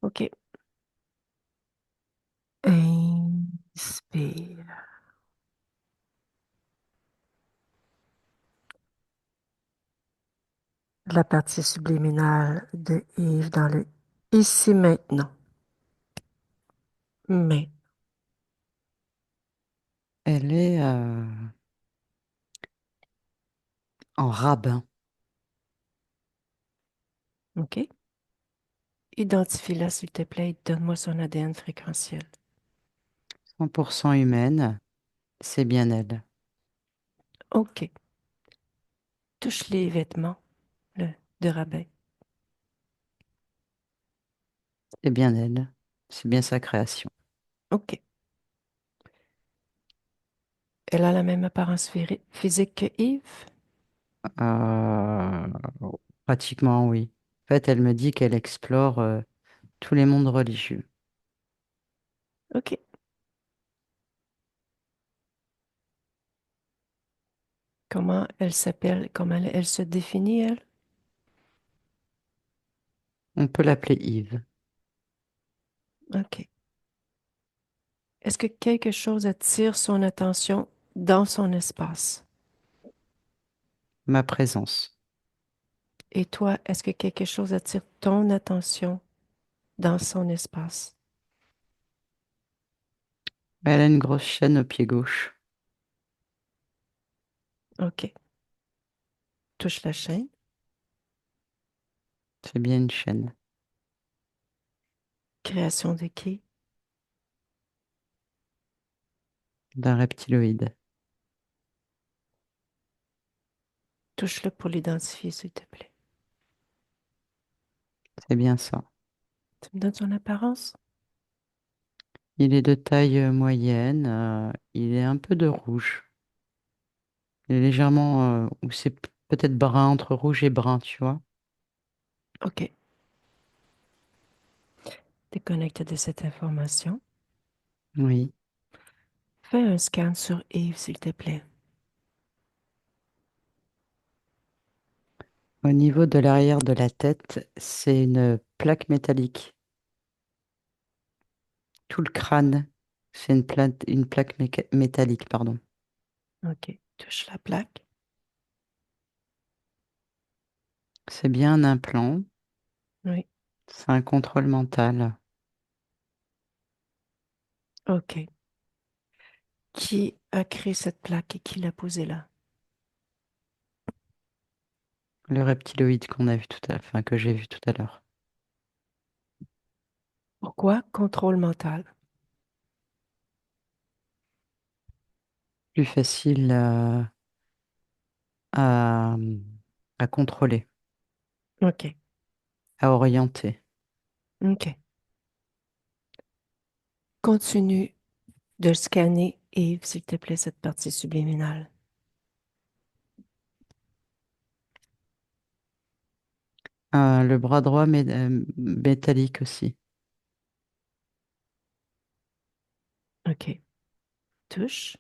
OK. Inspire. La partie subliminale de Yves dans le ici maintenant. Mais, Elle est en rabbin, OK. Identifie-la, s'il te plaît, et donne-moi son ADN fréquentiel. 100% humaine, c'est bien elle. OK. Touche les vêtements le, de rabbin. C'est bien elle. C'est bien sa création. OK. Elle a la même apparence physique que Yves? Euh, Pratiquement, oui. En fait, elle me dit qu'elle explore tous les mondes religieux. OK. Comment elle s'appelle? Comment elle se définit, elle? On peut l'appeler Yves. OK. Est-ce que quelque chose attire son attention dans son espace? Ma présence. Et toi, est-ce que quelque chose attire ton attention dans son espace? Elle a une grosse chaîne au pied gauche. OK. Touche la chaîne. C'est bien une chaîne Création de qui? d'un reptiloïde. Touche-le pour l'identifier, s'il te plaît. C'est bien ça. Tu me donnes son apparence? Il est de taille moyenne. Il est un peu de rouge. Il est légèrement, ou c'est peut-être brun, entre rouge et brun, tu vois. OK. Déconnecte de cette information. Oui. Fais un scan sur Yves, s'il te plaît. Au niveau de l'arrière de la tête, c'est une plaque métallique. Tout le crâne, c'est une plaque métallique, pardon. OK. Touche la plaque. C'est bien un implant. Oui. C'est un contrôle mental. OK. Qui a créé cette plaque et qui l'a posée là? Le reptiloïde qu'on a vu tout à l'heure, enfin que j'ai vu tout à l'heure. Pourquoi contrôle mental? Plus facile à, à contrôler, OK. à orienter. OK. Continue de scanner Yves, s'il te plaît, cette partie subliminale. Le bras droit métallique aussi. OK. Touche.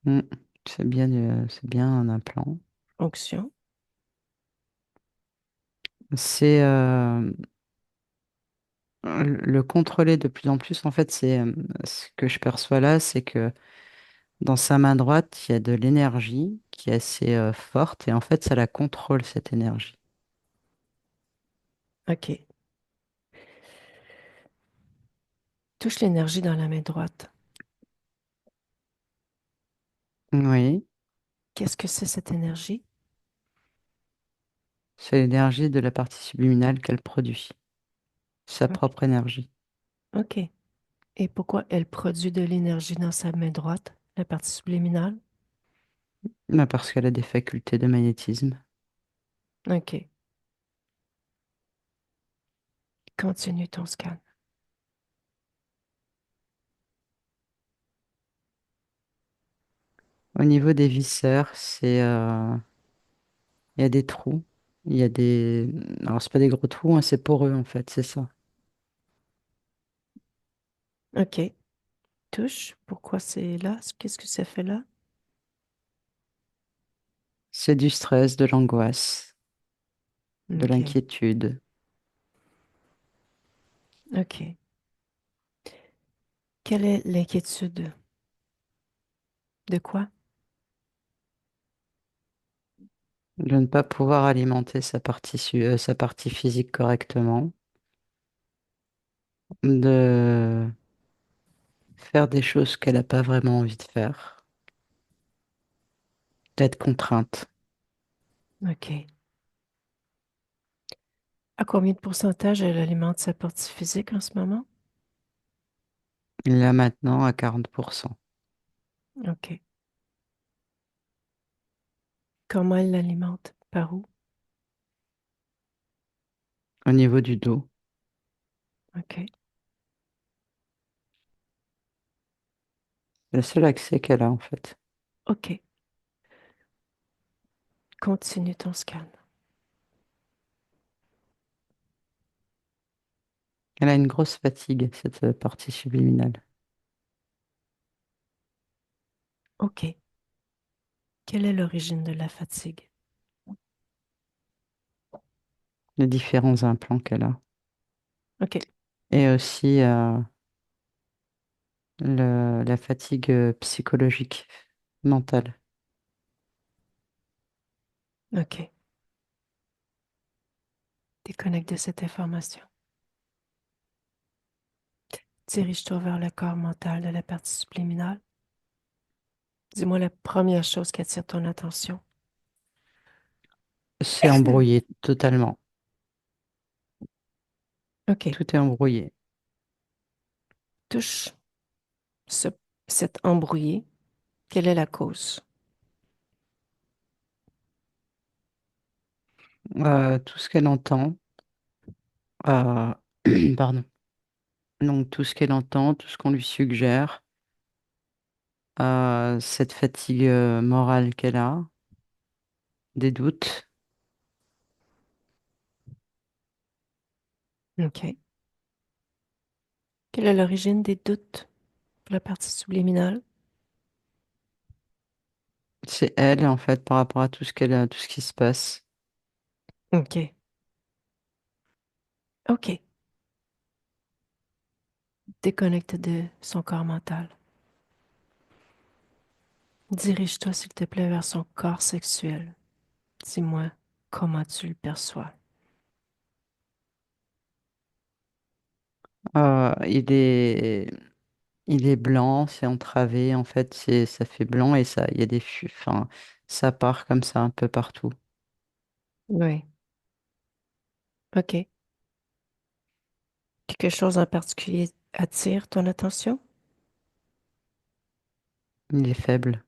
Mm. C'est bien un implant. Onction. C'est le contrôler de plus en plus. En fait, c'est ce que je perçois là, c'est que dans sa main droite, il y a de l'énergie qui est assez forte et en fait, ça la contrôle, cette énergie. OK. Touche l'énergie dans la main droite. Oui, Qu'est-ce que c'est cette énergie? c'est l'énergie de la partie subliminale qu'elle produit, sa OK. propre énergie. OK. Et pourquoi elle produit de l'énergie dans sa main droite, la partie subliminale? Bah, parce qu'elle a des facultés de magnétisme. OK. Continue ton scan. Au niveau des viscères, il y a des trous. Il y a des... Alors, c'est pas des gros trous, hein, c'est poreux en fait, c'est ça. OK. Touche. Pourquoi c'est là? Qu'est-ce que ça fait là? C'est du stress, de l'angoisse. de OK. l'inquiétude. OK. Quelle est l'inquiétude? De quoi? De ne pas pouvoir alimenter sa partie physique correctement, de faire des choses qu'elle n'a pas vraiment envie de faire, d'être contrainte. OK. À combien de pourcentage elle alimente sa partie physique en ce moment? Là maintenant à 40%. OK. Comment elle l'alimente? Par où? Au niveau du dos, OK. c'est le seul accès qu'elle a en fait. OK. Continue ton scan. Elle a une grosse fatigue, cette partie subliminale. OK. Quelle est l'origine de la fatigue? Les différents implants qu'elle a. OK. Et aussi la fatigue psychologique, mentale. OK. Déconnecte de cette information. Dirige-toi vers le corps mental de la partie subliminale. Dis-moi la première chose qui attire ton attention. C'est embrouillé totalement. OK. Tout est embrouillé. Touche ce, cet embrouillé. Quelle est la cause? Tout ce qu'elle entend, euh, pardon. Donc tout ce qu'elle entend, tout ce qu'on lui suggère, cette fatigue morale qu'elle a, des doutes. OK. Quelle est l'origine des doutes pour la partie subliminale? C'est elle en fait par rapport à tout ce qui se passe. OK. OK. Déconnecte de son corps mental. Dirige-toi, s'il te plaît, vers son corps sexuel. Dis-moi comment tu le perçois. Euh, il est, il est blanc, c'est entravé en fait, ça fait blanc et ça, il y a enfin, ça part comme ça un peu partout. Oui. OK. Quelque chose en particulier attire ton attention? Il est faible.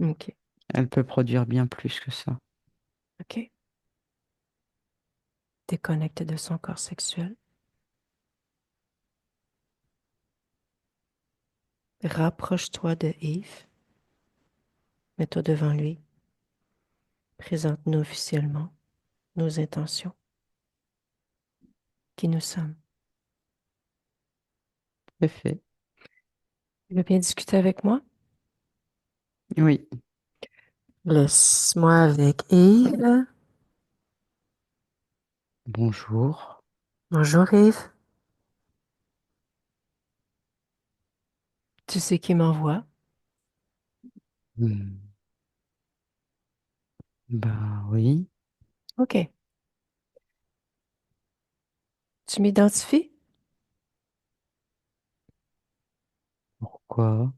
OK. Elle peut produire bien plus que ça. OK. Déconnecte de son corps sexuel. Rapproche-toi de Yves. Mets-toi devant lui. Présente-nous officiellement nos intentions, qui nous sommes. C'est fait. Tu veux bien discuter avec moi? Oui. Laisse-moi avec Yves. Bonjour. Bonjour Yves. Tu sais qui m'envoie? Hmm. Bah oui. OK. Tu m'identifies? Pourquoi?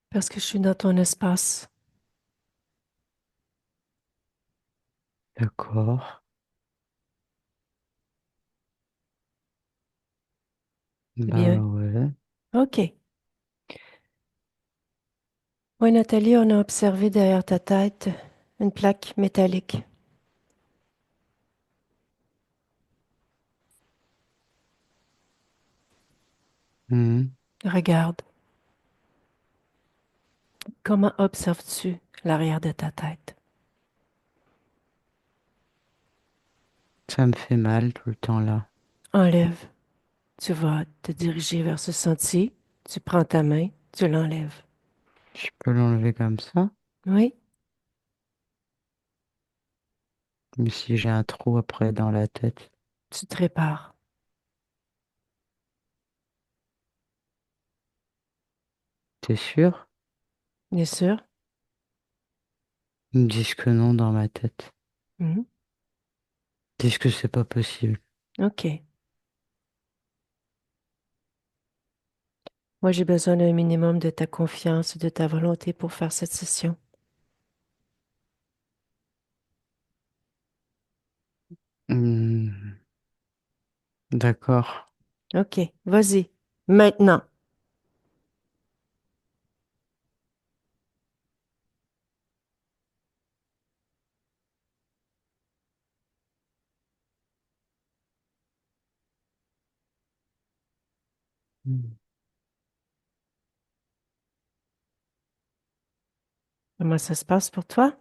Parce que je suis dans ton espace. D'accord. C'est Bah bien. ouais. OK. Oui, Nathalie, on a observé derrière ta tête une plaque métallique. Hmm. Regarde. Comment observes-tu l'arrière de ta tête? Ça me fait mal tout le temps là. Enlève. Tu vas te diriger vers ce sentier. Tu prends ta main, tu l'enlèves. Je peux l'enlever comme ça? Oui? Mais si j'ai un trou après dans la tête, Tu te répares. t'es sûr? Bien sûr. Ils me disent que non dans ma tête. Mhm. Ils disent que c'est pas possible. OK. Moi, j'ai besoin d'un minimum de ta confiance et de ta volonté pour faire cette session. Hmm, d'accord. OK. Vas-y. Maintenant. Hmm. Comment ça se passe pour toi?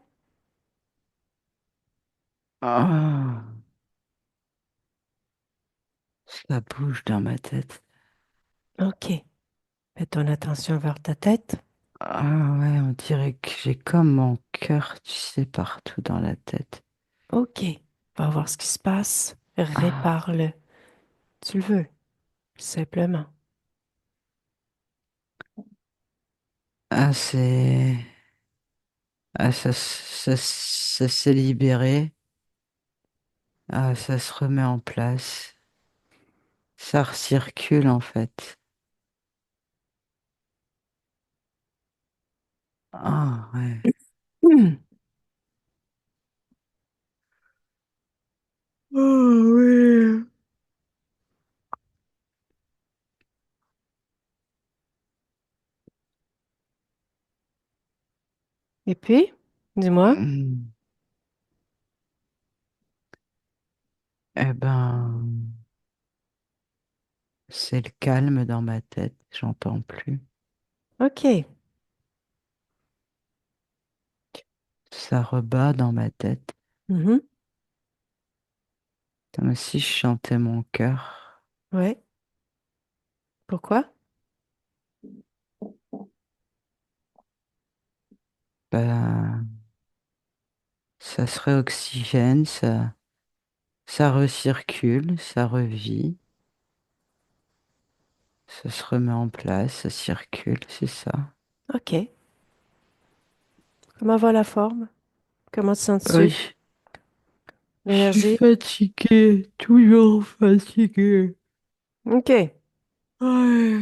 Ah, ça bouge dans ma tête. OK. Mets ton attention vers ta tête. Ah ouais, on dirait que j'ai comme mon cœur, tu sais, partout dans la tête. OK. Va voir ce qui se passe. Ah, Répare-le. Tu le veux, simplement. ah c'est... Ah, ça s'est libéré. Ah, ça se remet en place. Ça recircule en fait. Ah ouais. Hmm. Ah ouais. Et puis, dis-moi. Hmm. Eh ben, c'est le calme dans ma tête. J'entends plus. OK. Ça rebat dans ma tête. Mhm. Comme si je chantais mon cœur. Ouais. Pourquoi? Ben, ça se réoxygène, ça recircule, ça revit, ça se remet en place, ça circule, c'est ça. OK. Comment va la forme? Comment te sens-tu? Oui, je suis L'énergie? fatigué, toujours fatigué. OK. Ouais.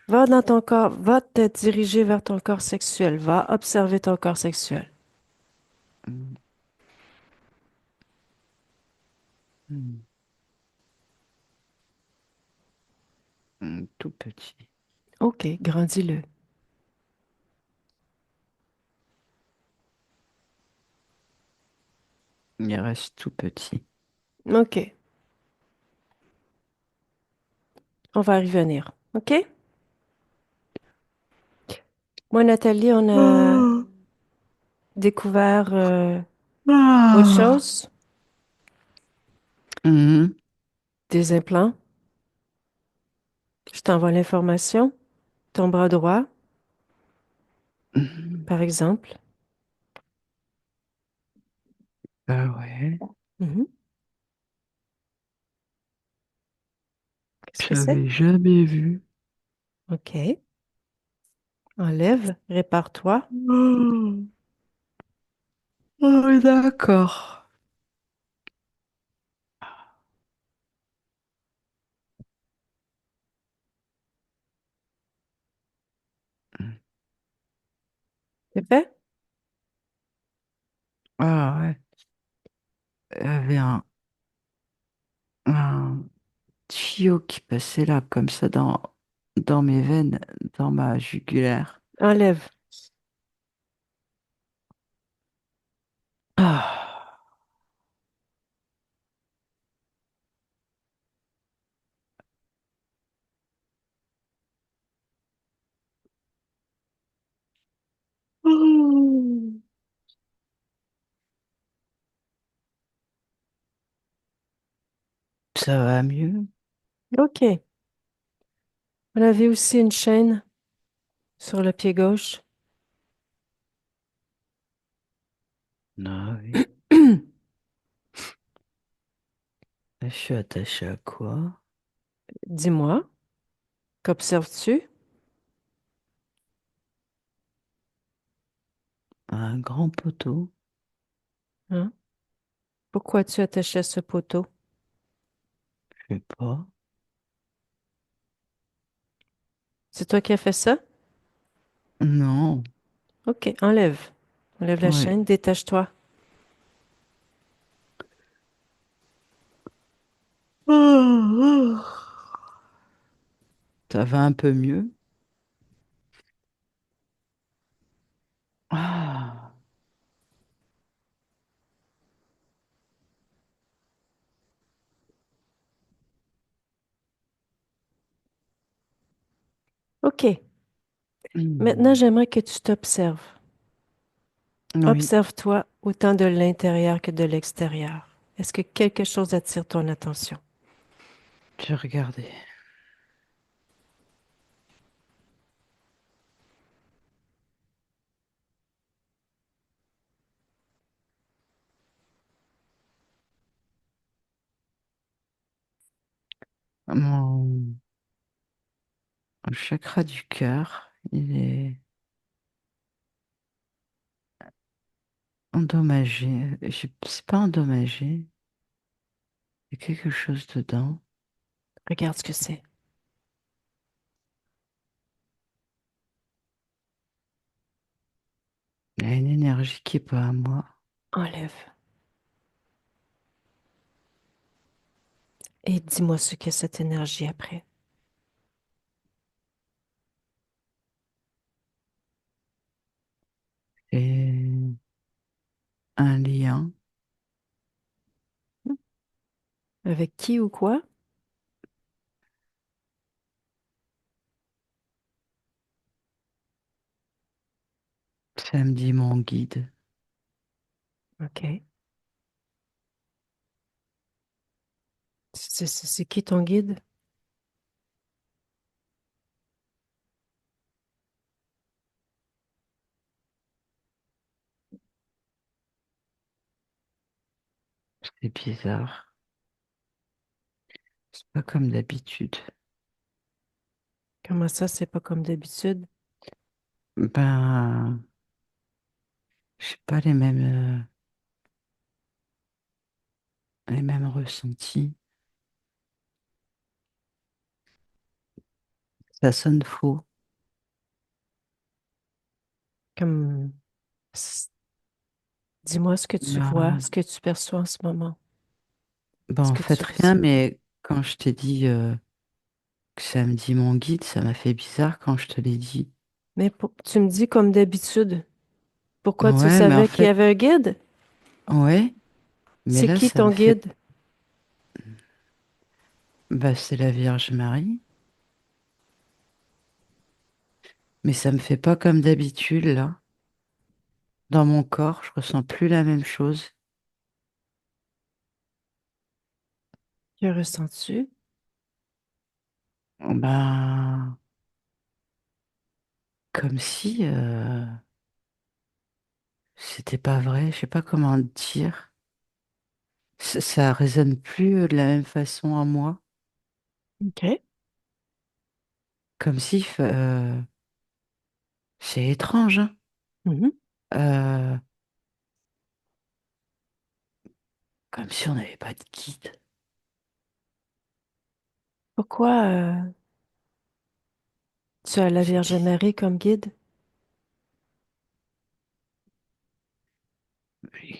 Va dans ton corps, va te diriger vers ton corps sexuel. Va observer ton corps sexuel. Mm, mm, tout petit. OK. Grandis-le. Il reste tout petit. OK. On va y revenir. OK? Moi, Nathalie, on a Ah, découvert autre ah. chose, Mhm, des implants. Je t'envoie l'information. Ton bras droit, mhm. par exemple. Ah ouais, Mhm. Qu'est-ce que c'est? j'avais jamais vu. OK. Enlève, répare-toi. Oh, oh, d'accord. C'est fait? Ah ouais, il y avait un tuyau qui passait là, comme ça, dans mes veines, dans ma jugulaire. Enlève. Ah. Oh. Ça va mieux? OK. On avait aussi une chaîne sur le pied gauche. Ah oui. Je suis attaché à quoi? Dis-moi, qu'observes-tu? À un grand poteau? Hein? Pourquoi tu es attaché à ce poteau? Je sais pas. C'est toi qui as fait ça? Non. Ok, enlève. Enlève la Ouais. chaîne, détache-toi. Ça va un peu mieux. Ah. Ok, maintenant Hmm. j'aimerais que tu t'observes. Oui, Observe-toi autant de l'intérieur que de l'extérieur. Est-ce que quelque chose attire ton attention? j'ai regardé. Mon chakra du cœur, il est endommagé. C'est pas endommagé. Il y a quelque chose dedans. Regarde ce que c'est. Il y a une énergie qui est pas à moi. Enlève. Et dis-moi ce qu'est cette énergie après. Et un lien. Avec qui ou quoi? Ça me dit mon guide. Ok. C'est qui ton guide? C'est bizarre. C'est pas comme d'habitude. Comment ça, c'est pas comme d'habitude? Ben, j'ai pas les mêmes ressentis. Ça sonne faux. Comme, s- dis-moi ce que tu vois, Ben, ce que tu perçois en ce moment, ben, ce en que fait, tu rien, ressens. mais quand je t'ai dit que ça me dit mon guide, ça m'a fait bizarre quand je te l'ai dit. Tu me dis comme d'habitude. Pourquoi tu Ouais, mais en savais qu'il y fait, avait un guide? ouais, mais C'est là, qui ça ton me fait. guide? Bah, c'est la Vierge Marie. Mais ça me fait pas comme d'habitude, là. Dans mon corps, je ressens plus la même chose. Que ressens-tu? Ben, comme si c'était pas vrai. Je sais pas comment dire. Ça résonne plus de la même façon en moi. OK. Comme si, c'est étrange, hein. Mhm. Euh, Comme si on n'avait pas de guide. Pourquoi tu as la C'est Vierge bizarre. Marie comme guide?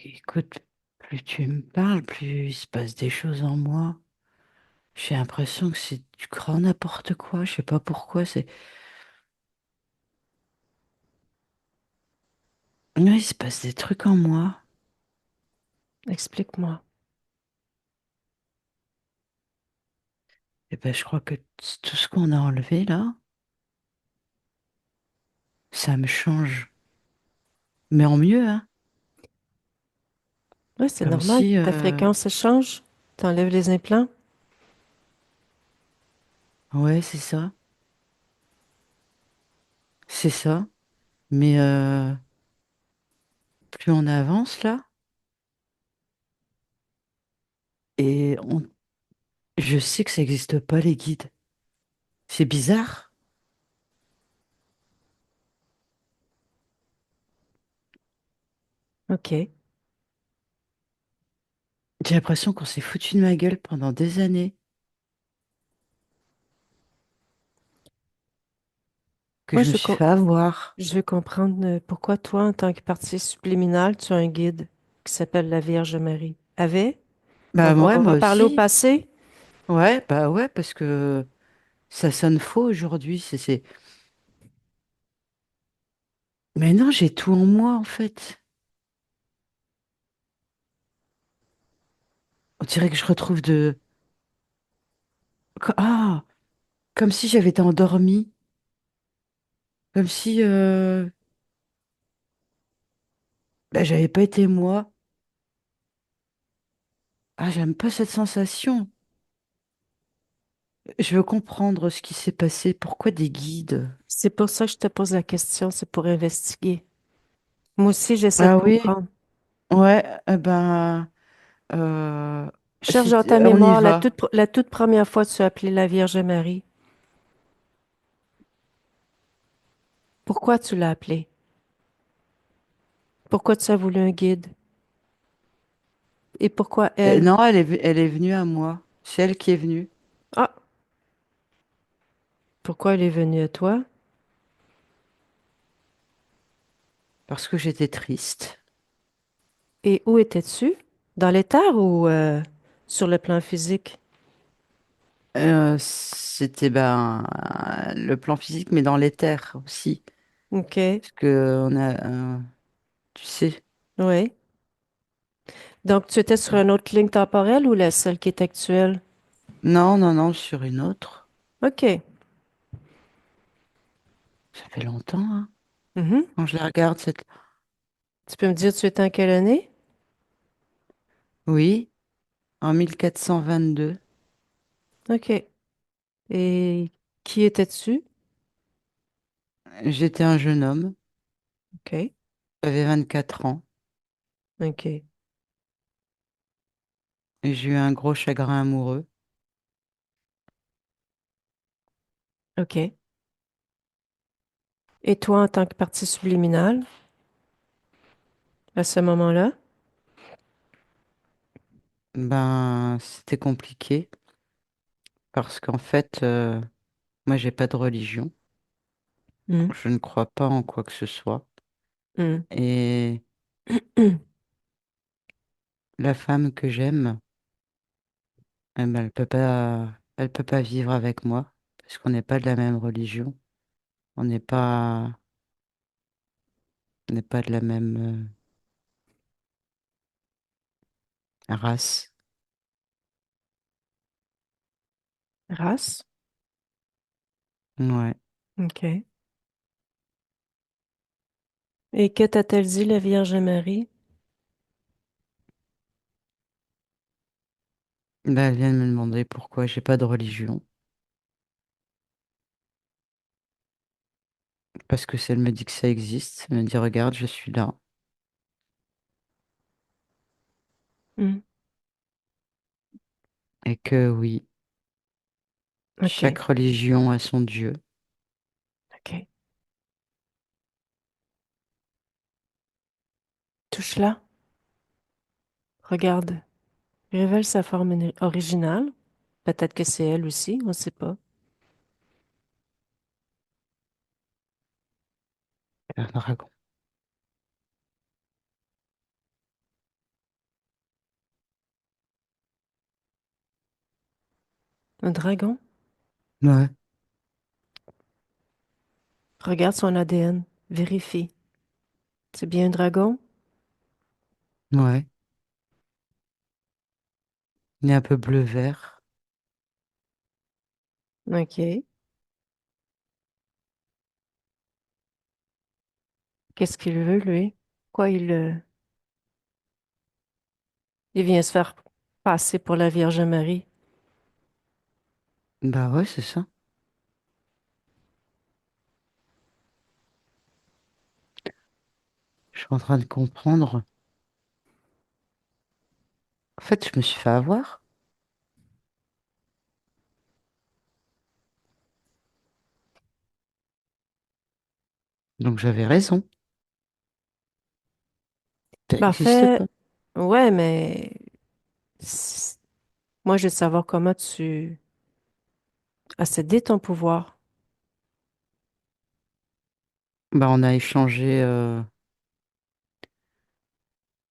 Écoute, plus tu me parles, plus il se passe des choses en moi. J'ai l'impression que c'est du grand n'importe quoi. Je sais pas pourquoi. Oui, il se passe des trucs en moi. Explique-moi. Et ben, je crois que tout ce qu'on a enlevé là, ça me change. Mais en mieux, hein. Oui, c'est Comme normal. si, Ta fréquence elle change. T'enlèves les implants. ouais, c'est ça. C'est ça. Mais plus on avance là, et Je sais que ça n'existe pas, les guides. C'est bizarre. OK. J'ai l'impression qu'on s'est foutu de ma gueule pendant des années, que Moi, je me suis fait avoir. je veux comprendre pourquoi toi, en tant que partie subliminale, tu as un guide qui s'appelle la Vierge Marie. Avait? Bah ouais, On moi va parler au aussi. passé? Ouais, bah ouais, parce que ça sonne faux aujourd'hui. Mais non, j'ai tout en moi, en fait. On dirait que je retrouve de... Ah, comme si j'avais été endormie. Comme si bah, j'avais pas été moi. Ah, j'aime pas cette sensation. Je veux comprendre ce qui s'est passé. Pourquoi des guides? C'est pour ça que je te pose la question, c'est pour investiguer. Moi aussi, j'essaie de Ah oui, comprendre. ouais, euh, Cherche dans ta on y mémoire va. la toute première fois que tu as appelé la Vierge Marie. Pourquoi tu l'as appelée? Pourquoi tu as voulu un guide? Et pourquoi elle? Non, elle est venue à moi. C'est elle qui est venue. Ah, pourquoi elle est venue à toi? Parce que j'étais triste. Et où étais-tu? Dans l'éther ou sur le plan physique? C'était ben, le plan physique, mais dans l'éther aussi. OK, Parce que on a, tu sais, oui. Donc, tu étais sur une autre ligne temporelle ou celle qui est actuelle? non, non, non, sur une autre. OK. Ça fait longtemps, hein. Mhm. Quand je la regarde, cette... Tu peux me dire, tu étais en quelle année? Oui, en 1422, OK. Et qui étais-tu? j'étais un jeune homme. OK. J'avais 24 ans. OK. Et j'ai eu un gros chagrin amoureux. OK. Et toi, en tant que partie subliminale, à ce moment-là? Ben, c'était compliqué parce qu'en fait, moi, j'ai pas de religion. Hmm. Je ne crois pas en quoi que ce soit. Hmm. Et la femme que j'aime, ben, elle peut pas vivre avec moi parce qu'on n'est pas de la même religion. On n'est pas, on n'est pas de la même race. Race? Ouais. OK. Et que t'a-t-elle dit, la Vierge Marie? Ben, elle vient de me demander pourquoi j'ai pas de religion. Parce que si elle me dit que ça existe, elle me dit, regarde, je suis là. Hmm. Et que oui, chaque OK. religion a son Dieu. OK. Touche-la. Regarde. Révèle sa forme originale. Peut-être que c'est elle aussi, on ne sait pas. Un dragon. Un dragon? Ouais, Regarde son ADN. Vérifie. C'est bien un dragon? ouais. Il est un peu bleu-vert. OK. Qu'est-ce qu'il veut, lui? Quoi, il vient se faire passer pour la Vierge Marie. Bah ouais, c'est ça. Je suis en train de comprendre. En fait, je me suis fait avoir. Donc j'avais raison. Ça Ben, en n'existe fait, pas. ouais, mais c- moi, je veux savoir comment tu as cédé ton pouvoir. Bah, on a échangé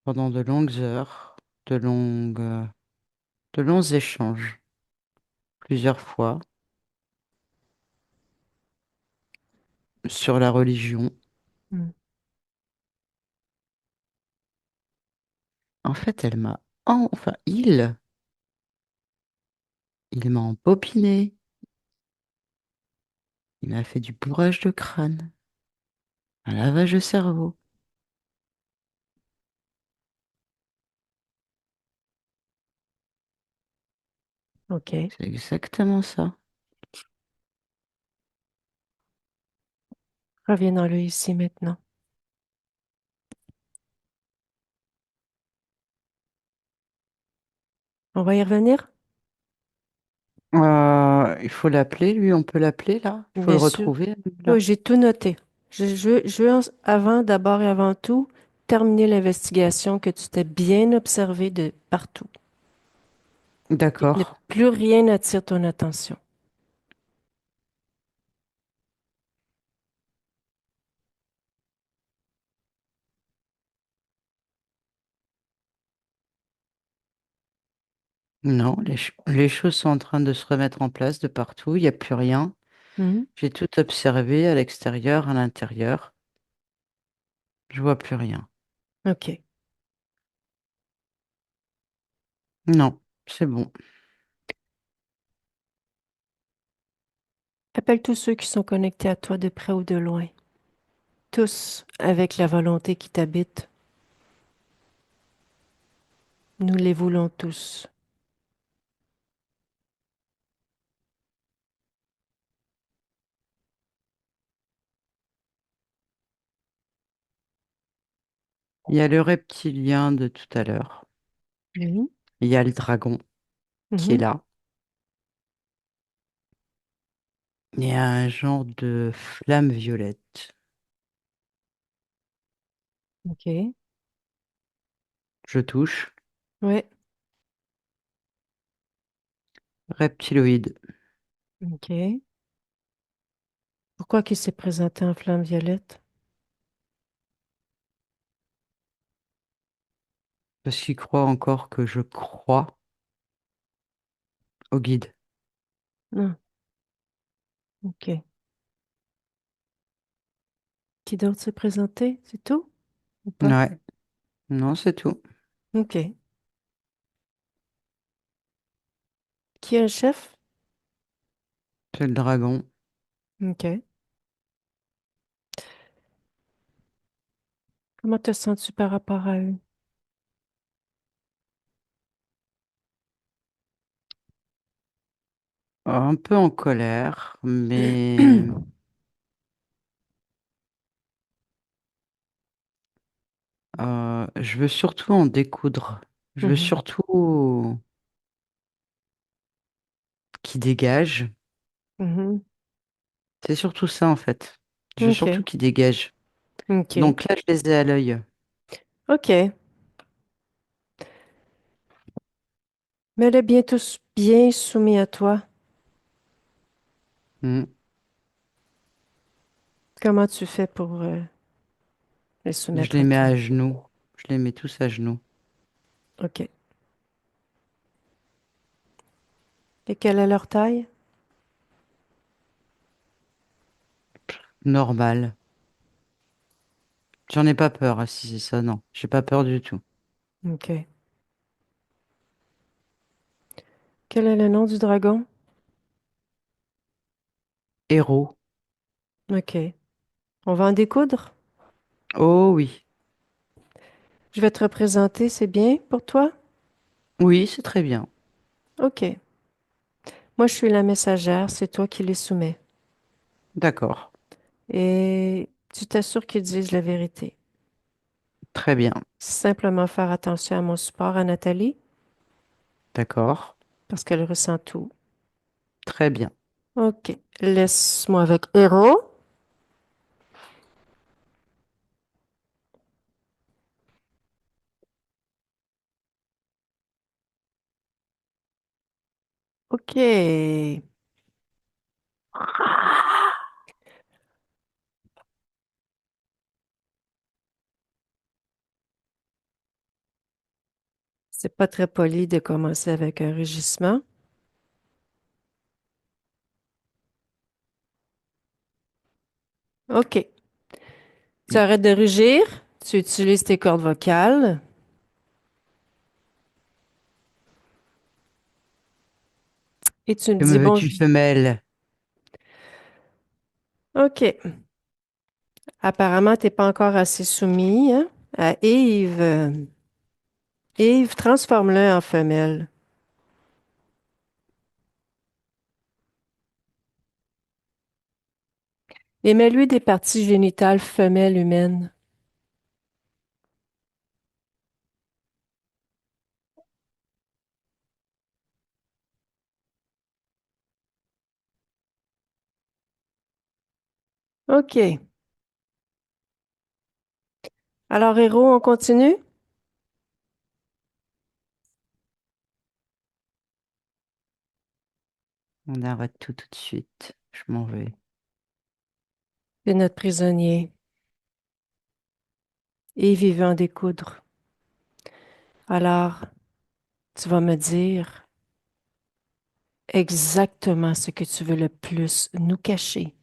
pendant de longues heures, de longues, euh, de longs échanges, plusieurs fois, sur la religion. Hmm. En fait, enfin, il m'a empopiné. Il m'a fait du bourrage de crâne, un lavage de cerveau. OK. C'est exactement ça. Reviens-en-le ici maintenant. On va y revenir? Il faut l'appeler, lui, on peut l'appeler là. Il faut le Bien sûr. retrouver Oui, là. j'ai tout noté. Je veux, avant, d'abord et avant tout, terminer l'investigation que tu t'es bien observé de partout. Et ne D'accord. plus rien n'attire ton attention. Non, les choses sont en train de se remettre en place de partout. Il n'y a plus rien. Mhm. J'ai tout observé à l'extérieur, à l'intérieur. Je vois plus rien. OK. Non, c'est bon. Appelle tous ceux qui sont connectés à toi de près ou de loin. Tous avec la volonté qui t'habite. Nous les voulons tous. Il y a le reptilien de tout à l'heure. Oui. Il y a le dragon qui est Mhm. là. Il y a un genre de flamme violette. OK. Je touche. Ouais. Reptiloïde. OK. Pourquoi qu'il s'est présenté en flamme violette? Parce qu'il croit encore que je crois au guide. Non. OK. Qui d'autre s'est présenté? C'est tout? Ou pas? Ouais. Non, c'est tout. OK. Qui est le chef? C'est le dragon. OK. Comment te sens-tu par rapport à eux? Un peu en colère, mais je veux surtout en découdre. Je veux Mhm. surtout qu'il dégage. Mhm. C'est surtout ça en fait. Je veux surtout OK. qu'il dégage. OK. Donc là, je les ai à l'œil. OK. Mais le bien tous bien soumis à toi. Hmm. Comment tu fais pour les Je soumettre les à mets toi? à genoux. Je les mets tous à genoux. OK. Et quelle est leur taille? Normal. J'en ai pas peur, si c'est ça, non. J'ai pas peur du tout. OK. Quel est le nom du dragon? Héros. OK. On va en découdre? Oh oui. Je vais te représenter, c'est bien pour toi? Oui, c'est très bien. OK. Moi, je suis la messagère, c'est toi qui les soumets. D'accord. Et tu t'assures qu'ils disent la vérité. Très bien. Simplement faire attention à mon support à Nathalie, D'accord. parce qu'elle ressent tout. Très bien. OK. Laisse-moi avec Héros. OK. C'est pas très poli de commencer avec un rugissement. OK. Tu arrêtes de rugir, tu utilises tes cordes vocales et tu me Que dis me veux-tu, bonjour. femelle? OK. Apparemment, t'es pas encore assez soumis, hein, à Yves. Yves, transforme-le en femelle et mets-lui des parties génitales femelles humaines. OK. Alors, héros, on continue? On arrête tout de suite. Je m'en vais. C'est notre prisonnier. Yves, il veut en découdre. Alors, tu vas me dire exactement ce que tu veux le plus nous cacher.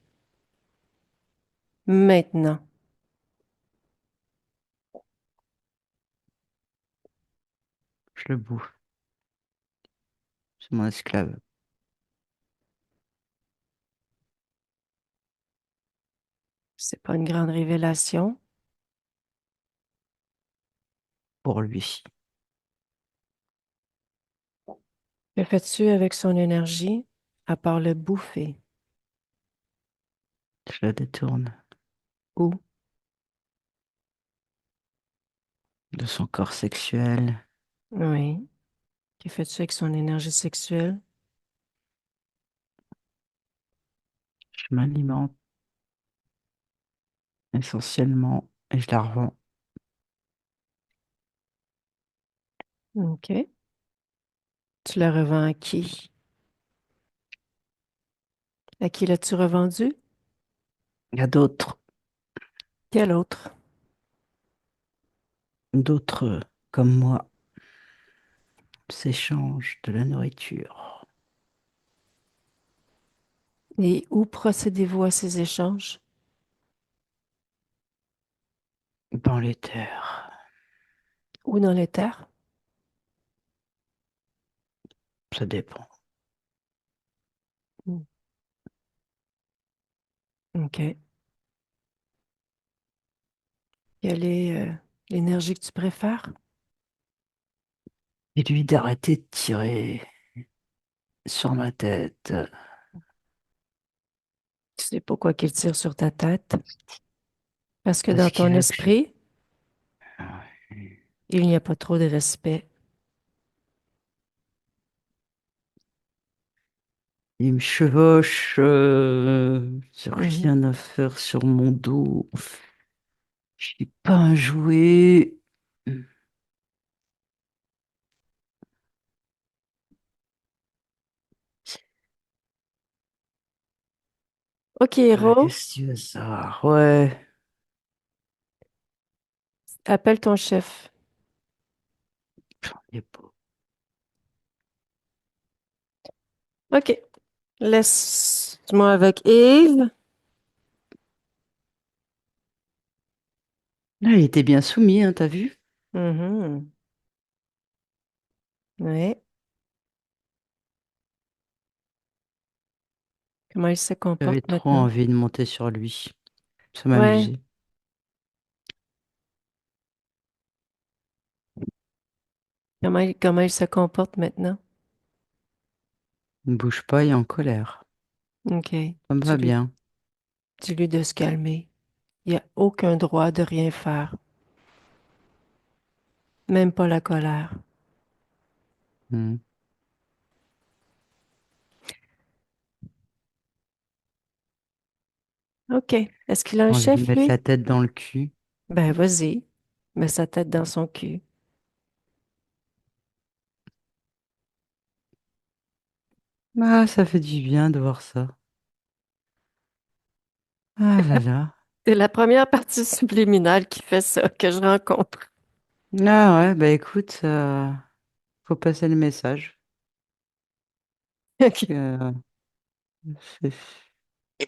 Maintenant. Je le bouffe. C'est mon esclave. C'est pas une grande révélation. Pour lui. Que fais-tu avec son énergie à part le bouffer? Je la détourne Ou, de son corps sexuel. oui, que fais-tu avec son énergie sexuelle? Je m'alimente essentiellement et je la revends. OK. Tu la revends à qui? À qui l'as-tu revendu? Il y a Quel autre? d'autres comme moi s'échangent de la nourriture. Et où procédez-vous à ces échanges? Dans les terres. Où dans les terres? Ça dépend. Mm. OK. Quelle est l'énergie que tu préfères? Et lui d'arrêter de tirer sur ma tête. Tu sais pourquoi qu'il tire sur ta tête? Parce que Parce dans ton qu'il veut que esprit, je- il n'y a pas trop de respect. Il me chevauche. J'ai Mhm. rien à faire sur mon dos. Je suis pas un jouet. OK, héros, Qu'est-ce que tu veux savoir? Ouais. appelle ton chef. J'en ai pas. OK. Laisse-moi avec Yves. Là, il était bien soumis, hein, t'as vu? Mhm. Ouais. Comment il se J'avais comporte trop maintenant? envie de monter sur lui. Ça Ouais. m'amusait. Comment il se comporte maintenant? Il ne bouge pas, il est en colère. OK. Ça me va bien. Dis-lui de se calmer. Il n'y a aucun droit de rien faire, même pas la colère. Hmm. OK. Est-ce qu'il a un J'ai envie de chef, mettre lui? la tête dans le cul. Ben, vas-y. Mets sa tête dans son cul. Ah, ça fait du bien de voir ça. Ah là là. C'est la première partie subliminale qui fait ça, que je rencontre. Ah ouais, bah écoute, faut passer le message. OK. Euh, c'est-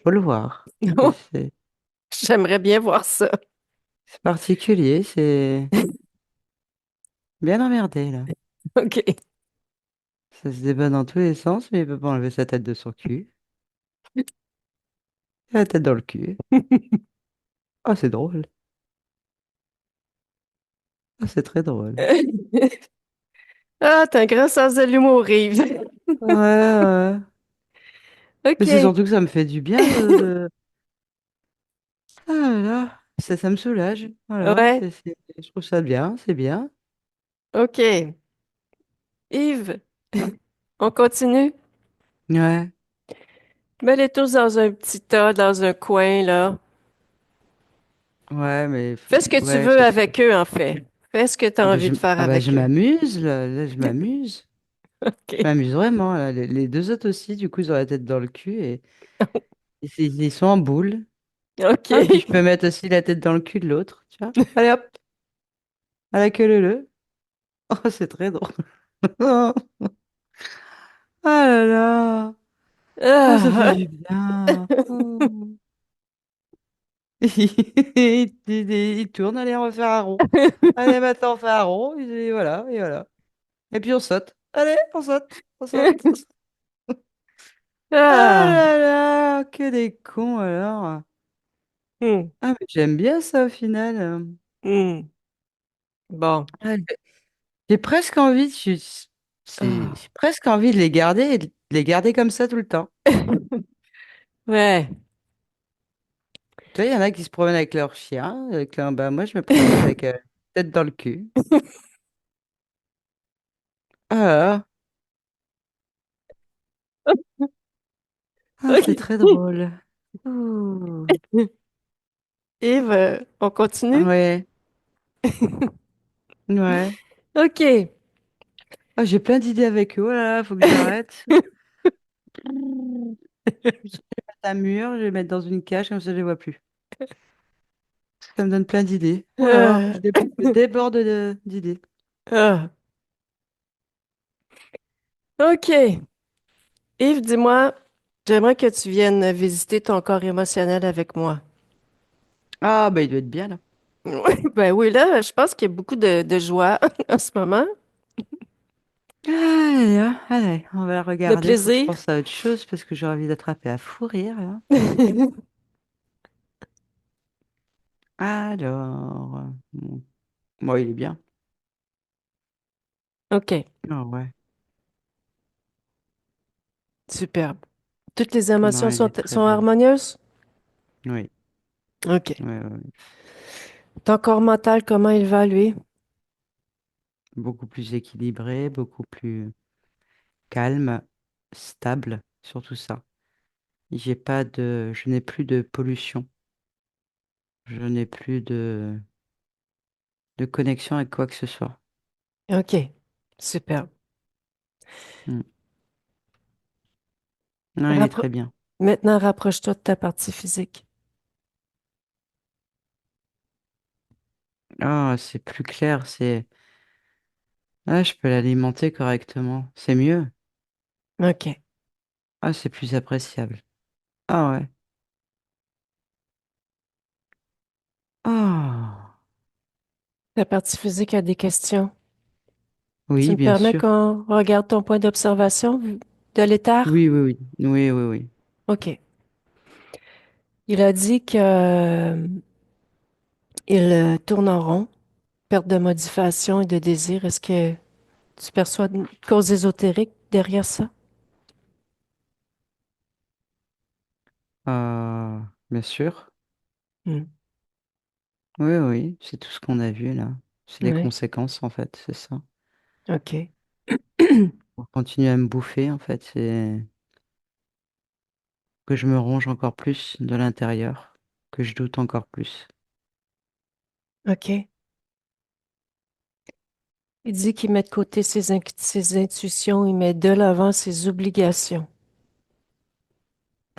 faut le voir. C'est Oh, c'est- j'aimerais bien voir ça. c'est particulier, c'est bien emmerdé là. OK. Ça se débat dans tous les sens, mais il peut pas enlever sa tête de son cul. La tête dans le cul. Ah, c'est drôle. Ah, c'est très drôle. Ah, t'as un grand sens de l'humour, Yves. Ouais, ouais. Mais c'est OK. surtout que ça me fait du bien Ah là là, ça me soulage. Voilà, Ouais. je trouve ça bien, c'est bien. OK. Yves, on continue? Ouais, Mets-les tous dans un petit tas, dans un coin, là. ouais, mais Fais ce que tu ouais, veux avec eux, en fait. Fais ce que tu as ben, envie de faire ah bah, je avec eux. m'amuse, là, je m'amuse. Je OK. m'amuse vraiment, là. Les deux autres aussi, du coup, ils ont la tête dans le cul et ils sont en boule. Ah, puis je OK. peux mettre aussi la tête dans le cul de l'autre, tu vois. Allez hop, à la queue leu. Oh, c'est très drôle. Ah là là, ah, ça fait Ah. du bien. Oh. Il tourne, allez, on va faire un rond. Allez, maintenant, on fait un rond, et voilà, et voilà. Et puis on saute. Allez, on saute, on saute. On saute. Ah Ah. là là, que des cons alors. Hmm. Ah, mais j'aime bien ça au final. Hmm. Bon. Ah, j'ai presque envie, Ah. j'ai presque envie de les garder et de les garder comme ça tout le temps. Ouais. Tu vois, il y en a qui se promènent avec leur chien. Bah, moi, je me promène avec tête dans le cul. Ah là là. Ah, c'est OK. très drôle. Ouh. Yves, on continue? Ouais, ouais. OK. Ah, j'ai plein d'idées avec eux. Oh là là, faut que j'arrête. Je vais mettre un mur, je vais les mettre dans une cage, comme ça je les vois plus. Ça me donne plein d'idées. Oh là là, Euh, je déborde d'idées. ah. OK. Yves, dis-moi, j'aimerais que tu viennes visiter ton corps émotionnel avec moi. Ah, bah il doit être bien là. Oui, ben oui, là, je pense qu'il y a beaucoup de joie en ce moment, Allez, hein, allez, on va de regarder. Faut que je plaisir. pense à autre chose parce que j'ai envie d'attraper à fou rire là. Alors, bon, il est bien. OK, Ah ouais, superbe. Toutes les non, émotions il est très sont bien. harmonieuses? Oui, OK. ouais, ouais, ouais. Ton corps mental, comment il va, lui? Beaucoup plus équilibré, beaucoup plus calme, stable, surtout ça. Je n'ai plus de pollution. Je n'ai plus de connexion avec quoi que ce soit. OK, superbe. Hmm. Non, il est Rappro- très bien. Maintenant, rapproche-toi de ta partie physique. Ah, c'est plus clair, je peux l'alimenter correctement. C'est mieux. OK. Ah, c'est plus appréciable. Ah ouais. Ah. Ta partie physique a des questions. Tu Oui, me bien permets sûr. qu'on regarde ton point d'observation de l'étard? Oui, oui, oui. Oui, oui, oui. OK. Il a dit que, il tourne en rond, perte de motivation et de désir. Est-ce que tu perçois une cause ésotérique derrière ça? Bien sûr. Hmm. Oui, oui. C'est tout ce qu'on a vu là. C'est les Oui. conséquences en fait, c'est ça. OK. Pour continuer à me bouffer en fait, c'est que je me ronge encore plus de l'intérieur, que je doute encore plus. OK. Il dit qu'il met de côté ses intuitions, il met de l'avant ses obligations.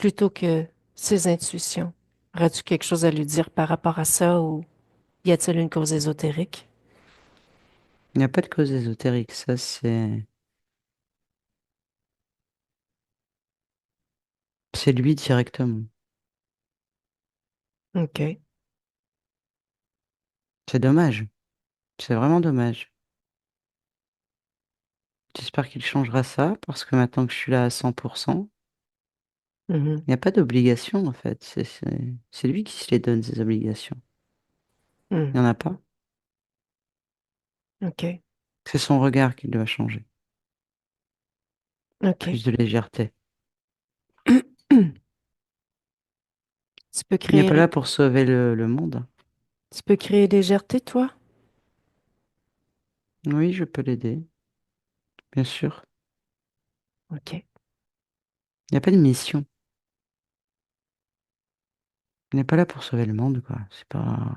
plutôt que ses intuitions? Aurais-tu quelque chose à lui dire par rapport à ça ou y a-t-il une cause ésotérique? Il n'y a pas de cause ésotérique, ça c'est lui directement. OK. C'est dommage, c'est vraiment dommage. J'espère qu'il changera ça parce que maintenant que je suis là à 100%, Mhm. il n'y a pas d'obligation en fait. C'est lui qui se les donne, ces obligations. Mm. Il n'y en a pas. OK. C'est son regard qui doit changer. OK. Plus de légèreté. Tu peux Il n'est pas là créer, pour sauver le monde. tu peux créer légèreté, toi? Oui, je peux l'aider, bien sûr. OK. Il n'y a pas de mission. Il n'est pas là pour sauver le monde, quoi. C'est pas...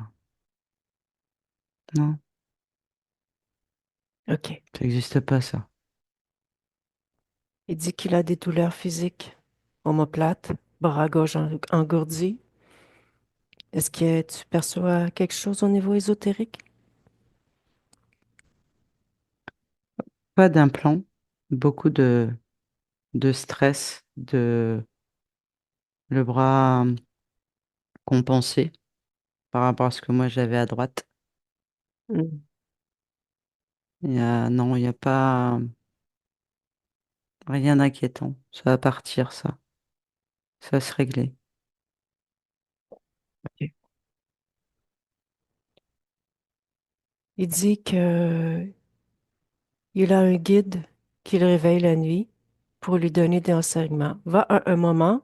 Non, OK. ça n'existe pas, ça. Il dit qu'il a des douleurs physiques, omoplates, bras gauche engourdi. Est-ce que tu perçois quelque chose au niveau ésotérique? Pas d'implant, beaucoup de stress, le bras compensé par rapport à ce que moi j'avais à droite. Mm. Non, il n'y a pas rien d'inquiétant. Ça va partir, ça. Ça va se régler. OK. Il dit que il a un guide qui le réveille la nuit pour lui donner des enseignements. Va à un moment,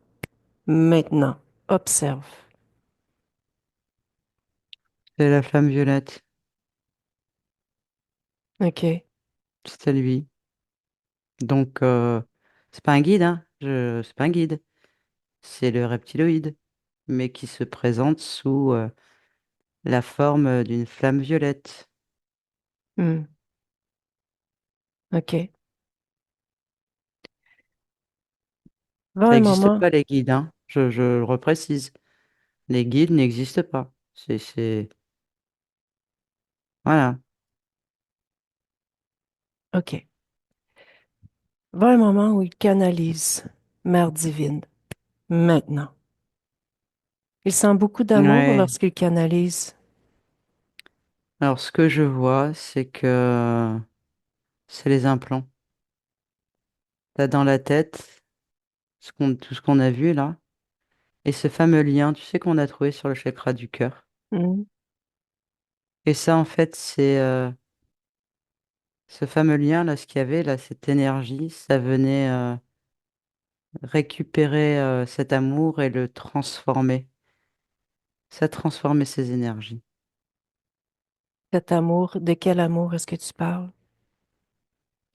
maintenant. Observe. C'est la flamme violette. OK. C'était lui. Donc, c'est pas un guide, hein. C'est pas un guide. C'est le reptiloïde, mais qui se présente sous la forme d'une flamme violette. Mm. OK. Va Ça un n'existe moment. pas, les guides, hein. Je le reprécise. Les guides n'existent pas. Voilà. OK. Va un moment où il canalise Mère divine. Maintenant. Il sent beaucoup d'amour Ouais. lorsqu'il canalise. Alors, ce que je vois, c'est que c'est les implants. T'as dans la tête tout ce qu'on a vu là. Et ce fameux lien, tu sais, qu'on a trouvé sur le chakra du cœur. Mm. Et ça, en fait, c'est ce fameux lien là, ce qu'il y avait là, cette énergie, ça venait récupérer cet amour et le transformer. Ça transformait ces énergies. Cet amour, de quel amour est-ce que tu parles?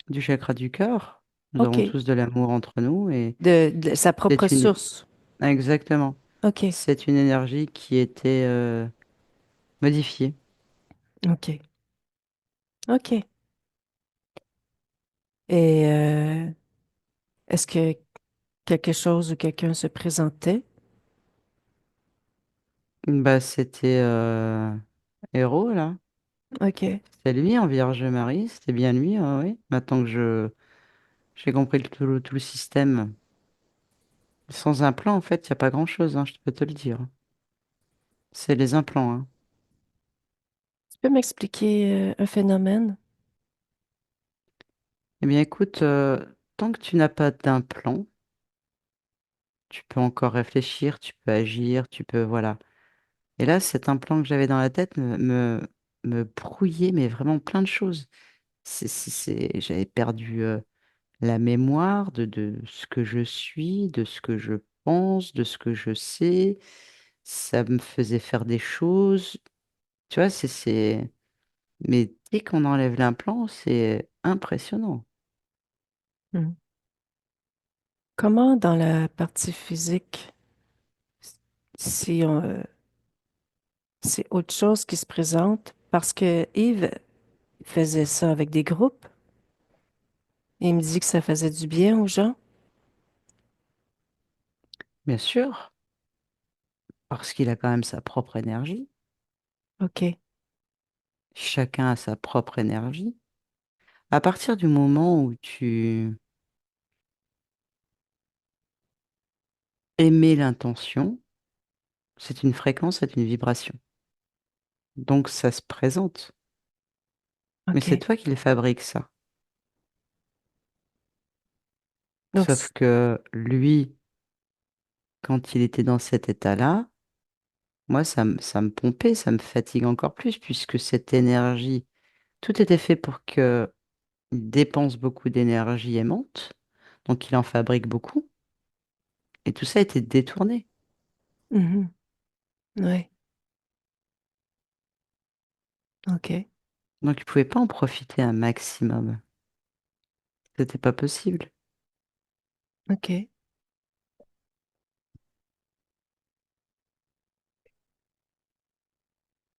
Du chakra du cœur, nous avons OK. tous de l'amour entre nous et De sa propre c'est une... source. Exactement. OK. C'est une énergie qui était modifiée. OK. OK. Et est-ce que quelque chose ou quelqu'un se présentait? Bah, c'était Héros, là. OK. C'était lui en Vierge Marie, c'était bien lui, oui. Maintenant que j'ai compris tout le système. Sans implant, en fait, il n'y a pas grand-chose, hein, je peux te le dire. C'est les implants, hein. Tu peux m'expliquer un phénomène? Eh bien, écoute, tant que tu n'as pas d'implant, tu peux encore réfléchir, tu peux agir, tu peux, voilà. Et là, cet implant que j'avais dans la tête me brouillait, mais vraiment plein de choses. J'avais perdu la mémoire de ce que je suis, de ce que je pense, de ce que je sais. Ça me faisait faire des choses. Tu vois, Mais dès qu'on enlève l'implant, c'est impressionnant. Hmm. Comment dans la partie physique, si c'est autre chose qui se présente? Parce que Yves faisait ça avec des groupes. Il me dit que ça faisait du bien aux gens. bien sûr, parce qu'il a quand même sa propre énergie. OK. Chacun a sa propre énergie. À partir du moment où tu émets l'intention, c'est une fréquence, c'est une vibration. Donc ça se présente. Mais c'est OK. toi qui le fabriques, ça. Donc, Sauf que lui, quand il était dans cet état-là, moi, ça me pompait, ça me fatigue encore plus, puisque cette énergie, tout était fait pour que il dépense beaucoup d'énergie aimante, donc il en fabrique beaucoup, et tout ça a été détourné. mhm, ouais. OK. Donc il ne pouvait pas en profiter un maximum. C'était pas possible. OK.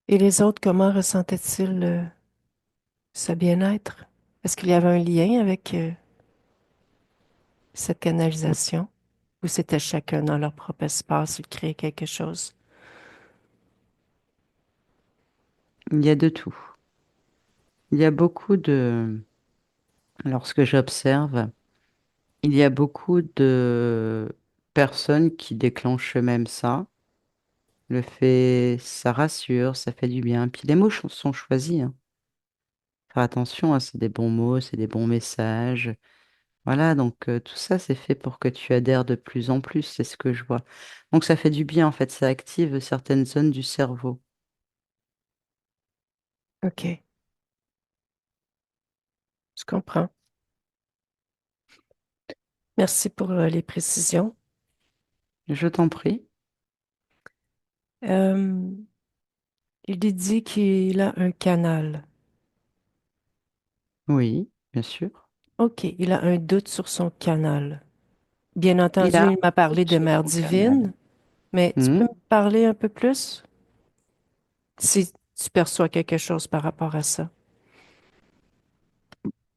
Et les autres, comment ressentaient-ils ce bien-être? Est-ce qu'il y avait un lien avec cette canalisation? Ou c'était chacun dans leur propre espace, ils créaient quelque chose? Il y a de tout. Il y a beaucoup de... Lorsque j'observe, il y a beaucoup de personnes qui déclenchent même ça. Le fait, ça rassure, ça fait du bien. Puis les mots sont choisis, hein. Faire attention, hein, c'est des bons mots, c'est des bons messages. Voilà, donc tout ça, c'est fait pour que tu adhères de plus en plus, c'est ce que je vois. Donc ça fait du bien, en fait, ça active certaines zones du cerveau. OK. Je comprends. Merci pour les précisions. Je t'en prie. Euh, il dit qu'il a un canal. Oui, bien sûr. OK. Il a un doute sur son canal. Bien Il entendu, a il m'a un parlé doute de sur Mère son canal. divine, mais tu peux Hmm. me parler un peu plus si tu perçois quelque chose par rapport à ça.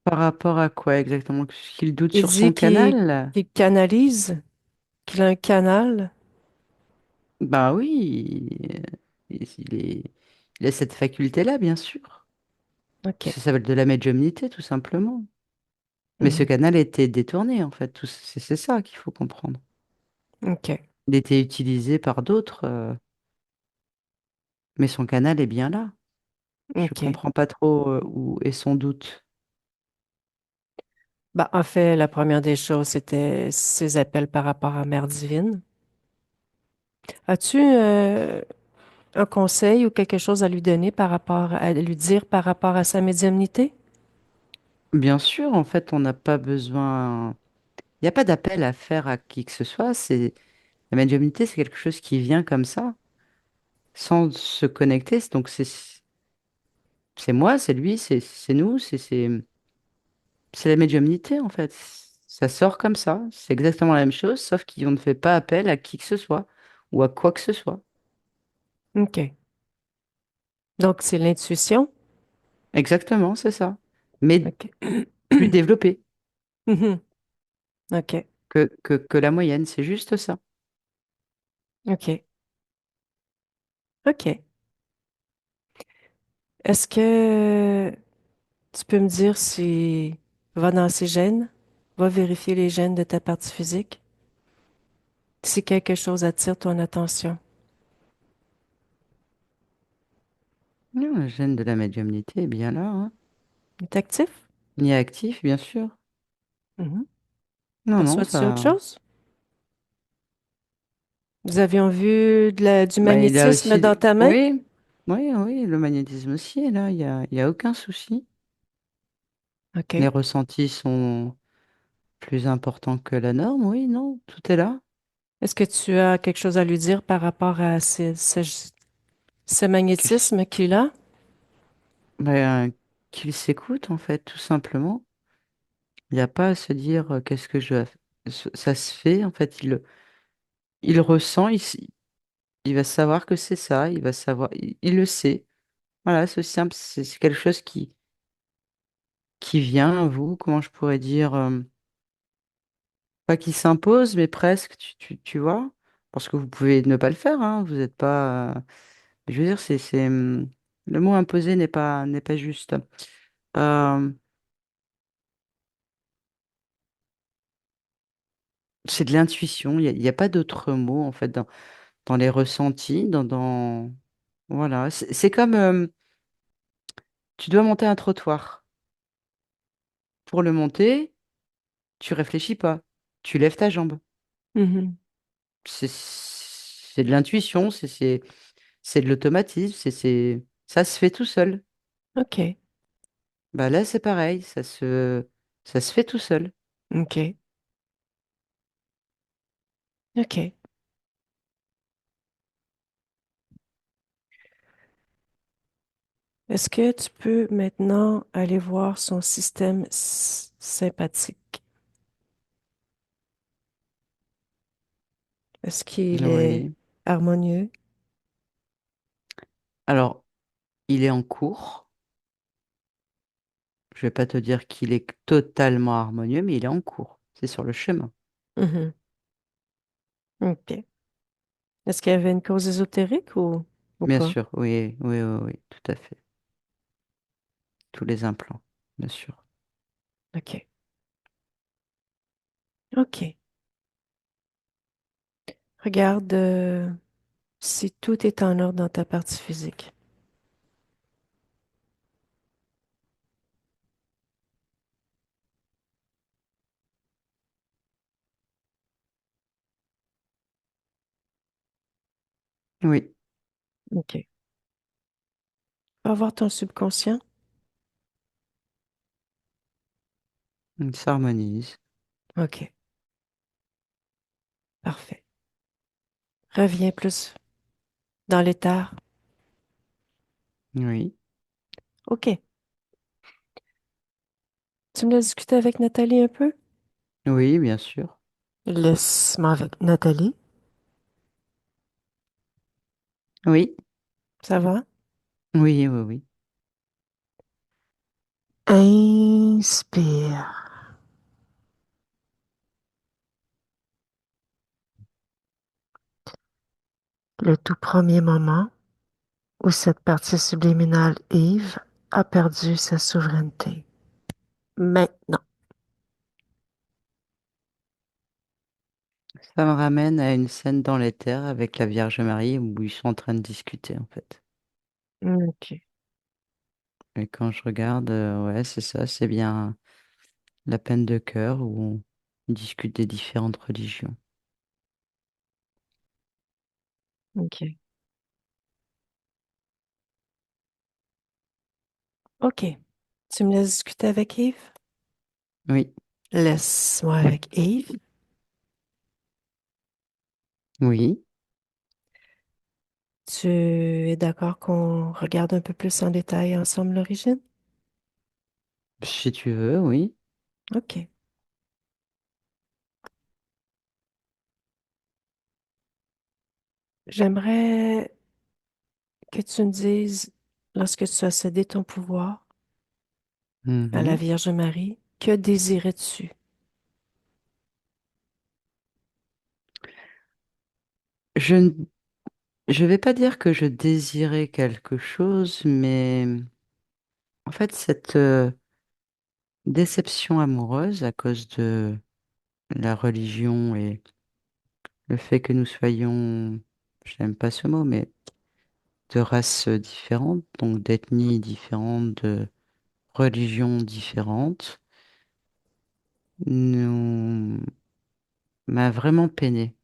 Par rapport à quoi exactement? Qu'il doute Il sur dit son canal? qu'il canalise, qu'il a un canal. Bah oui, il a cette faculté-là, bien sûr. OK. Ça s'appelle de la médiumnité, tout simplement. Mais ce Mhm. canal était détourné, en fait. C'est ça qu'il faut comprendre. OK. Il était utilisé par d'autres, mais son canal est bien là. Je OK. comprends pas trop où est son doute. Bah, en fait, la première des choses, c'était ses appels par rapport à Mère divine. As-tu un conseil ou quelque chose à lui donner par rapport à lui dire par rapport à sa médiumnité? Bien sûr, en fait, on n'a pas besoin. Il n'y a pas d'appel à faire à qui que ce soit. La médiumnité, c'est quelque chose qui vient comme ça, sans se connecter. Donc c'est moi, c'est lui, c'est nous, c'est la médiumnité en fait. Ça sort comme ça. C'est exactement la même chose, sauf qu'on ne fait pas appel à qui que ce soit ou à quoi que ce soit. OK. Donc, c'est l'intuition? Exactement, c'est ça. Mais OK. plus développé Mhm. OK. que la moyenne, c'est juste ça. OK. OK. Est-ce que tu peux me dire si va dans ses gènes, va vérifier les gènes de ta partie physique, si quelque chose attire ton attention? Non, le gène de la médiumnité est bien là, hein. Il est actif? Il est actif, bien sûr. Mhm. Non, non, Perçois-tu autre ça. chose? Nous avions vu du Bah, il a magnétisme dans aussi. ta main? Oui, oui, oui, le magnétisme aussi est là, il y a aucun souci. Les OK. ressentis sont plus importants que la norme, oui, non, tout est là. Est-ce que tu as quelque chose à lui dire par rapport à ce Qu'il s- magnétisme qu'il a? ben, qu'il s'écoute, en fait, tout simplement. Il n'y a pas à se dire qu'est-ce que je dois ça se fait, en fait, il ressent, il va savoir que c'est ça, il va savoir, il le sait. Voilà, c'est aussi simple, c'est quelque chose qui vient à vous, comment je pourrais dire, pas qui s'impose, mais presque, tu vois. Parce que vous pouvez ne pas le faire, hein, vous n'êtes pas. Je veux dire, le mot imposer n'est pas juste. Euh, c'est de l'intuition. Il y a pas d'autre mot, en fait, dans les ressentis, voilà. C'est comme tu dois monter un trottoir. Pour le monter, tu réfléchis pas. Tu lèves ta jambe. Mhm. C'est de l'intuition, c'est de l'automatisme, ça se fait tout seul. OK. Bah là, c'est pareil, ça se fait tout seul. OK. OK. Est-ce que tu peux maintenant aller voir son système sympathique? Est-ce qu'il est Oui. harmonieux? Alors, il est en cours. Je vais pas te dire qu'il est totalement harmonieux, mais il est en cours. C'est sur le chemin. Mhm. OK. Est-ce qu'il y avait une cause ésotérique ou Bien pas? sûr, oui, oui, oui, oui, tout à fait. Tous les implants, bien sûr. OK. OK. Regarde si tout est en ordre dans ta partie physique. Oui, OK. Va voir ton subconscient. il s'harmonise. OK. Parfait. Reviens plus dans l'état. Oui, OK. Tu me laisses discuter avec Nathalie un peu? oui, bien sûr. Laisse-moi avec Nathalie. Oui, Ça va? oui, oui, oui. Inspire. Le tout premier moment où cette partie subliminale Yves a perdu sa souveraineté. Maintenant. Ça me ramène à une scène dans les terres avec la Vierge Marie où ils sont en train de discuter, en fait. OK. Et quand je regarde, ouais, c'est ça, c'est bien la peine de cœur où on discute des différentes religions. OK. OK. Tu me laisses discuter avec Yves? Oui, Laisse-moi avec Yves. oui, Tu es d'accord qu'on regarde un peu plus en détail ensemble l'origine? si tu veux, oui. OK. J'aimerais que tu me dises, lorsque tu as cédé ton pouvoir à la Mhm. Vierge Marie, que désirais-tu? Je ne je vais pas dire que je désirais quelque chose, mais en fait, cette déception amoureuse à cause de la religion et le fait que nous soyons, je n'aime pas ce mot, mais de races différentes, donc d'ethnies différentes, de religions différentes, nous m'a vraiment peiné.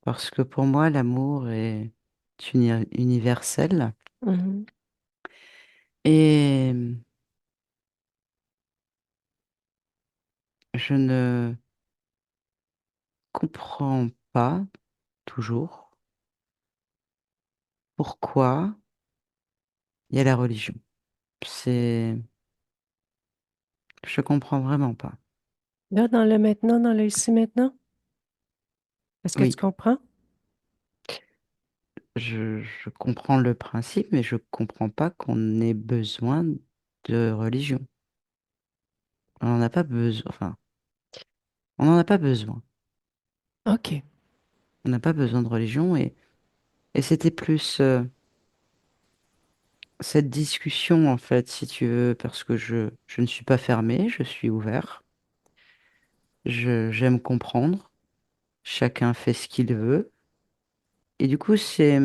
Parce que pour moi, l'amour est universel Mhm. et je ne comprends pas toujours pourquoi il y a la religion. C'est, je comprends vraiment pas. Là, dans le maintenant, dans le ici maintenant, est-ce que tu Oui, comprends? je comprends le principe, mais je comprends pas qu'on ait besoin de religion. On n'en a pas besoin. Enfin, on n'en a pas besoin. OK. On n'a pas besoin de religion et c'était plus cette discussion, en fait, si tu veux, parce que je ne suis pas fermé, je suis ouvert. J'aime comprendre. Chacun fait ce qu'il veut. Et du coup, c'est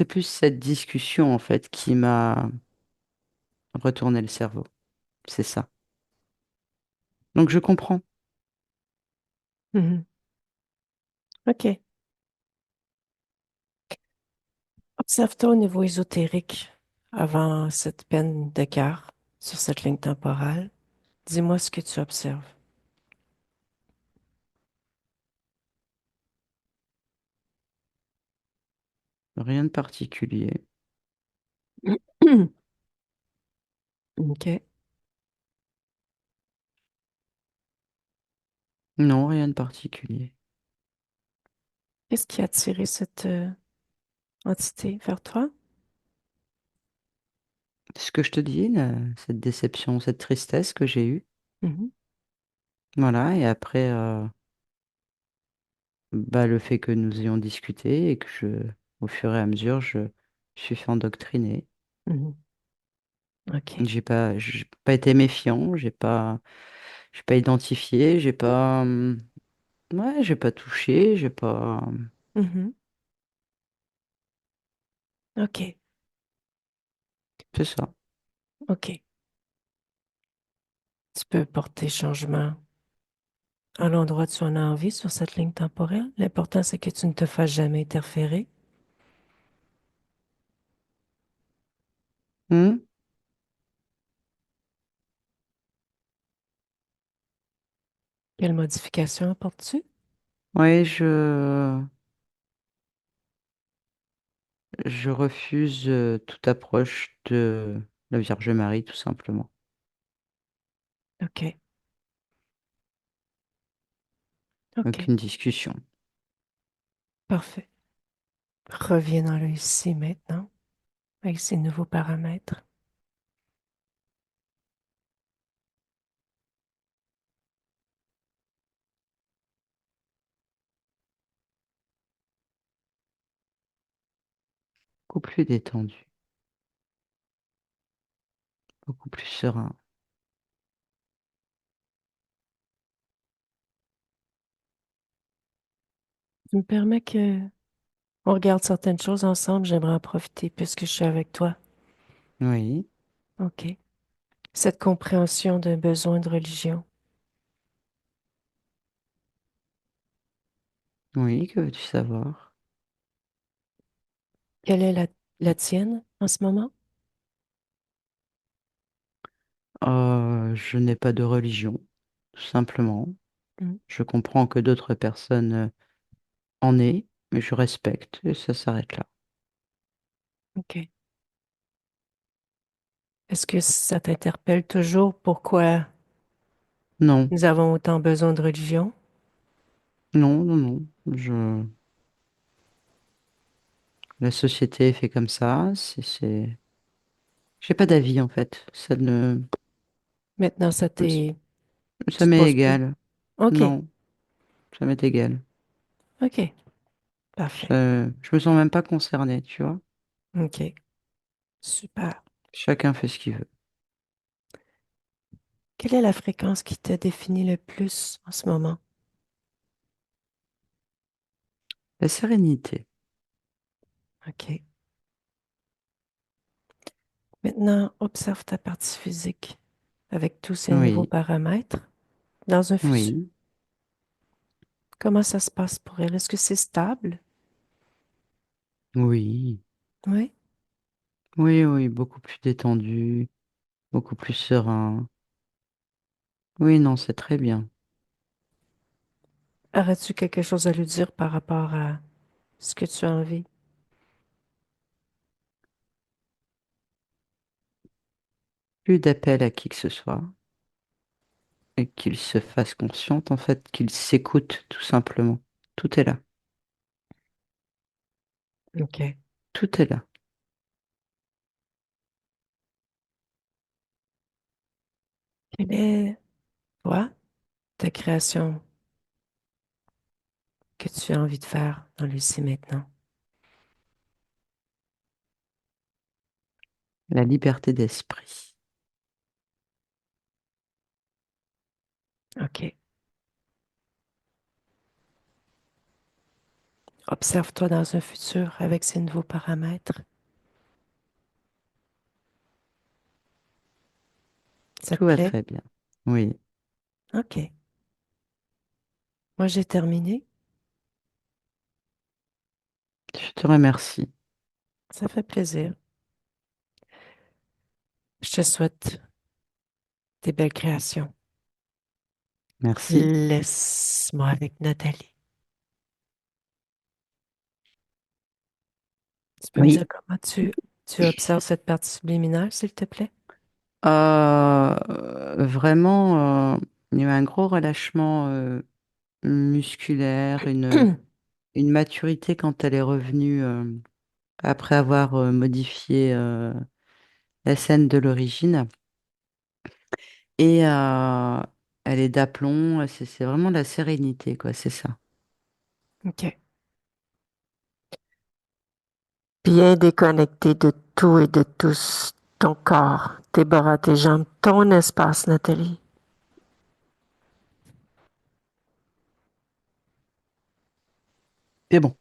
plus cette discussion, en fait, qui m'a retourné le cerveau. C'est ça. Donc, je comprends. Mhm. OK. Observe-toi au niveau ésotérique avant cette peine de cœur sur cette ligne temporale. Dis-moi ce que tu observes. Rien de particulier. OK. Non, rien de particulier. Qu'est-ce qui a attiré cette entité vers toi? Ce que je te dis, cette déception, cette tristesse que j'ai eue. Mhm. Voilà. Et après, bah, le fait que nous ayons discuté et que au fur et à mesure, je suis fait endoctriner. Mhm. OK. J'ai pas été méfiant, j'ai pas identifié, ouais, j'ai pas touché, j'ai pas, Mhm. OK. c'est ça. OK. Tu peux porter changement à l'endroit où tu en as envie sur cette ligne temporelle. L'important, c'est que tu ne te fasses jamais interférer. Hmm. Quelle modification apportes-tu? Ouais, je refuse toute approche de la Vierge Marie, tout simplement. OK. OK. Aucune discussion. Parfait. Reviens dans le ici maintenant avec ces nouveaux paramètres. Beaucoup plus détendu, beaucoup plus serein. Tu me permets que on regarde certaines choses ensemble. J'aimerais en profiter puisque je suis avec toi. Oui, OK. Cette compréhension d'un besoin de religion. oui, que veux-tu savoir? Quelle est la tienne en ce moment? Je n'ai pas de religion, tout simplement. Mm. Je comprends que d'autres personnes en aient, mais je respecte et ça s'arrête là. OK. Est-ce que ça t'interpelle toujours pourquoi Non, nous avons autant besoin de religion? non, non, non. La société est fait comme ça. J'ai pas d'avis en fait. Maintenant, Ça tu te m'est poses plus. égal. OK. Non, ça m'est égal. OK. Parfait. Je me sens même pas concerné, tu vois. OK. Super. Chacun fait ce qu'il veut. Quelle est la fréquence qui te définit le plus en ce moment? La sérénité. OK. Maintenant, observe ta partie physique avec tous ces nouveaux Oui, paramètres dans un futur. oui, Comment ça se passe pour elle? Est-ce que c'est stable? oui, Oui. oui, oui, beaucoup plus détendu, beaucoup plus serein. Oui, non, c'est très bien. Aurais-tu quelque chose à lui dire par rapport à ce que tu as envie? Plus d'appel à qui que ce soit et qu'il se fasse consciente, en fait, qu'il s'écoute tout simplement. Tout est là. OK. Tout est là. Quelle est, toi, ta création que tu as envie de faire dans le ici maintenant? La liberté d'esprit. OK. Observe-toi dans un futur avec ces nouveaux paramètres. Ça te Tout va plaît? très bien. Oui, OK. Moi, j'ai terminé. je te remercie. Ça fait plaisir. Je te souhaite des belles créations. Merci. Laisse-moi avec Nathalie. Tu peux me dire Oui. comment tu observes cette partie subliminale, s'il te plaît? Vraiment, il y a eu un gros relâchement musculaire, une maturité quand elle est revenue après avoir modifié la scène de l'origine. Et elle est d'aplomb, c'est vraiment la sérénité, quoi, c'est ça. OK. Bien déconnecté de tout et de tous. Ton corps, tes bras, tes jambes, ton espace, Nathalie. C'est bon.